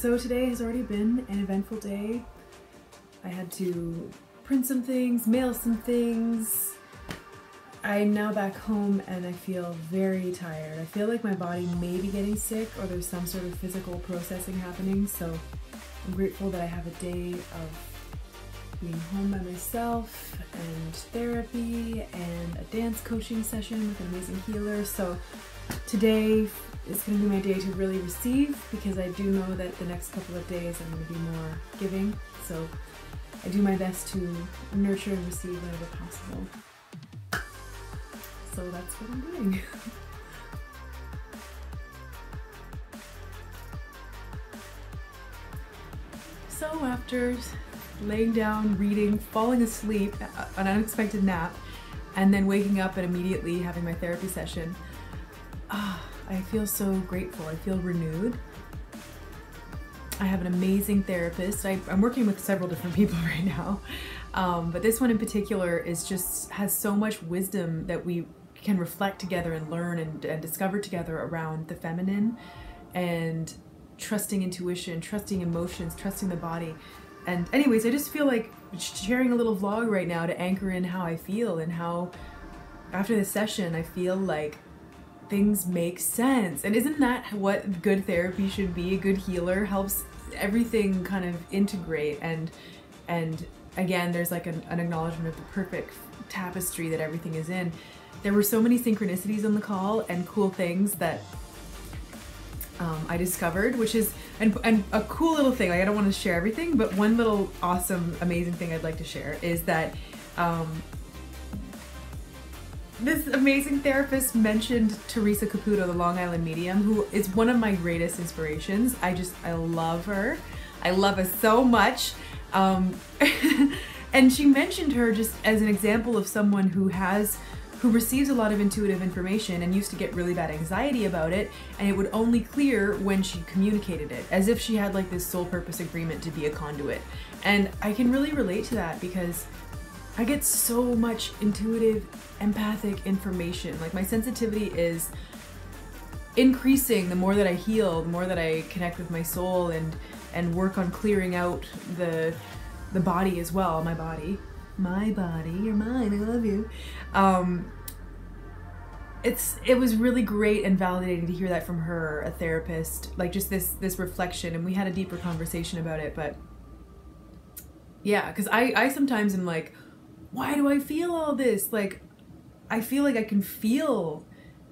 So today has already been an eventful day. I had to print some things, mail some things. I'm now back home and I feel very tired. I feel like my body may be getting sick or there's some sort of physical processing happening, so I'm grateful that I have a day of being home by myself and therapy and a dance coaching session with an amazing healer. So today is going to be my day to really receive, because I do know that the next couple of days I'm going to be more giving. So I do my best to nurture and receive whenever possible. So that's what I'm doing. So after laying down, reading, falling asleep, an unexpected nap, and then waking up and immediately having my therapy session, I feel so grateful. I feel renewed. I have an amazing therapist. I'm working with several different people right now, but this one in particular has so much wisdom that we can reflect together and learn and discover together around the feminine and trusting intuition, trusting emotions, trusting the body. And anyways, I just feel like sharing a little vlog right now to anchor in how I feel and how after this session I feel like things make sense. And isn't that what good therapy should be? A good healer helps everything kind of integrate, and again there's like an acknowledgement of the perfect tapestry that everything is in. There were so many synchronicities on the call and cool things that I discovered, which is and a cool little thing. Like, I don't want to share everything, but one little awesome amazing thing I'd like to share is that this amazing therapist mentioned Teresa Caputo, the Long Island medium, who is one of my greatest inspirations. I love her. I love her so much. And she mentioned her just as an example of someone who receives a lot of intuitive information and used to get really bad anxiety about it, and it would only clear when she communicated it, as if she had like this sole purpose agreement to be a conduit. And I can really relate to that because I get so much intuitive, empathic information. Like, my sensitivity is increasing the more that I heal, the more that I connect with my soul and work on clearing out the body as well. My body, you're mine, I love you. It was really great and validating to hear that from her, a therapist, like just this reflection, and we had a deeper conversation about it. But yeah, because I sometimes am like, why do I feel all this? Like, I feel like I can feel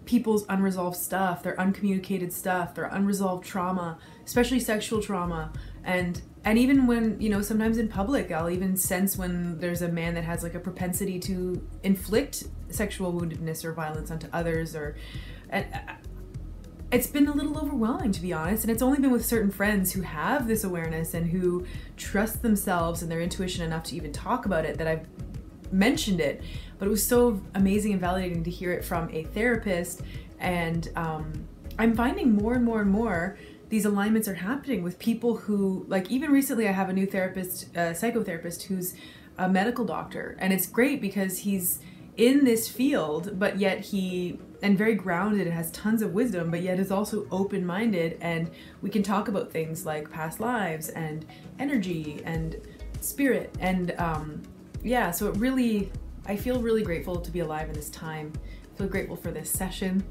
people's unresolved stuff, their uncommunicated stuff, their unresolved trauma, especially sexual trauma. And even when, you know, sometimes in public, I'll even sense when there's a man that has like a propensity to inflict sexual woundedness or violence onto others, and it's been a little overwhelming, to be honest. And it's only been with certain friends who have this awareness and who trust themselves and their intuition enough to even talk about it that I've mentioned it. But it was so amazing and validating to hear it from a therapist. And I'm finding more and more and more these alignments are happening with people who, like, even recently I have a new therapist, psychotherapist, who's a medical doctor, and it's great because he's in this field, but yet and very grounded and has tons of wisdom, but yet is also open-minded, and we can talk about things like past lives and energy and spirit. And yeah, so I feel really grateful to be alive in this time. I feel grateful for this session.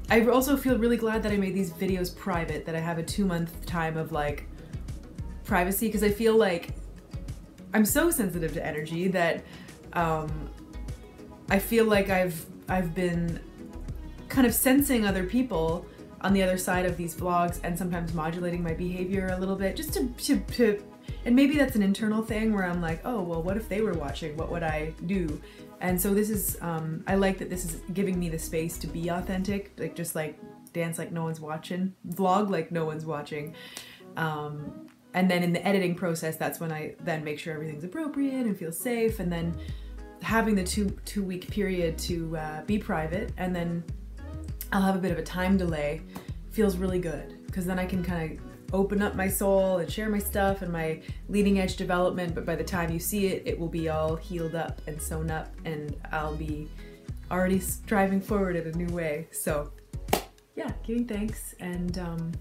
I also feel really glad that I made these videos private, that I have a 2-month time of like privacy, because I feel like I'm so sensitive to energy that I feel like I've been kind of sensing other people on the other side of these vlogs and sometimes modulating my behavior a little bit, just to and maybe that's an internal thing where I'm like, oh, well, what if they were watching? What would I do? And so this is, I like that this is giving me the space to be authentic, like just like dance like no one's watching, vlog like no one's watching. And then in the editing process, that's when I then make sure everything's appropriate and feels safe. And then having the two-week period to be private, and then I'll have a bit of a time delay, feels really good, because then I can kind of open up my soul and share my stuff and my leading edge development. But by the time you see it, it will be all healed up and sewn up, and I'll be already striving forward in a new way. So yeah, giving thanks and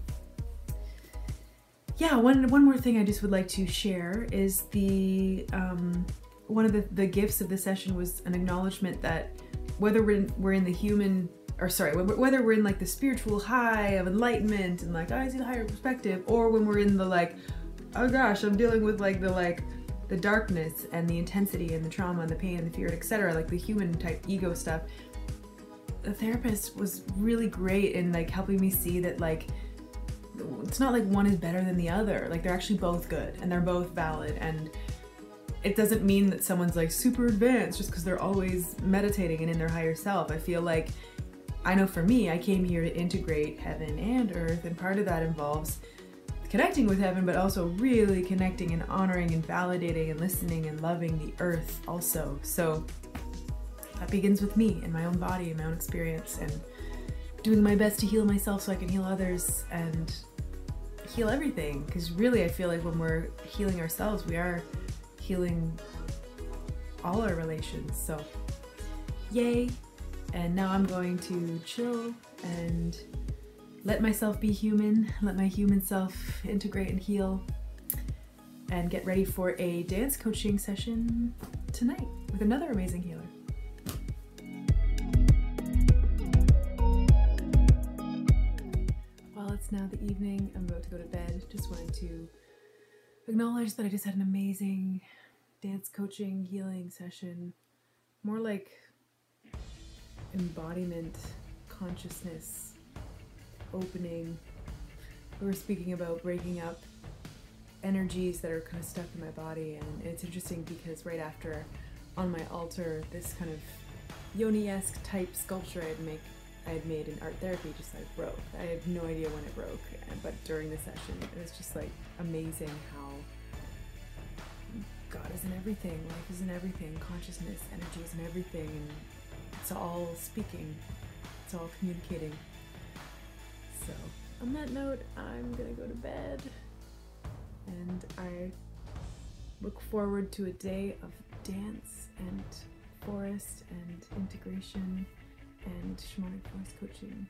yeah, one more thing I just would like to share is the one of the gifts of the session was an acknowledgement that whether we're in the human, or sorry, whether we're in like the spiritual high of enlightenment and like, oh, I see the higher perspective, or when we're in the like, oh gosh, I'm dealing with like the darkness and the intensity and the trauma and the pain and the fear, etc., like the human type ego stuff, the therapist was really great in like helping me see that like it's not like one is better than the other. Like they're actually both good and they're both valid, and it doesn't mean that someone's like super advanced just because they're always meditating and in their higher self. I feel like, I know for me, I came here to integrate heaven and earth, and part of that involves connecting with heaven, but also really connecting and honoring and validating and listening and loving the earth also. So that begins with me and my own body and my own experience, and doing my best to heal myself so I can heal others and heal everything. Because really I feel like when we're healing ourselves, we are healing all our relations. So yay. And now I'm going to chill and let myself be human, let my human self integrate and heal, and get ready for a dance coaching session tonight with another amazing healer. Well, it's now the evening. I'm about to go to bed. Just wanted to acknowledge that I just had an amazing dance coaching healing session. More like embodiment, consciousness, opening. We were speaking about breaking up energies that are kind of stuck in my body, and it's interesting because right after, on my altar, this kind of yoni-esque type sculpture I had made in art therapy just like broke. I had no idea when it broke, but during the session it was just like amazing how God is in everything, life is in everything, consciousness, energy is in everything, and it's all speaking, it's all communicating. So on that note, I'm gonna go to bed, and I look forward to a day of dance and forest and integration and shamanic voice coaching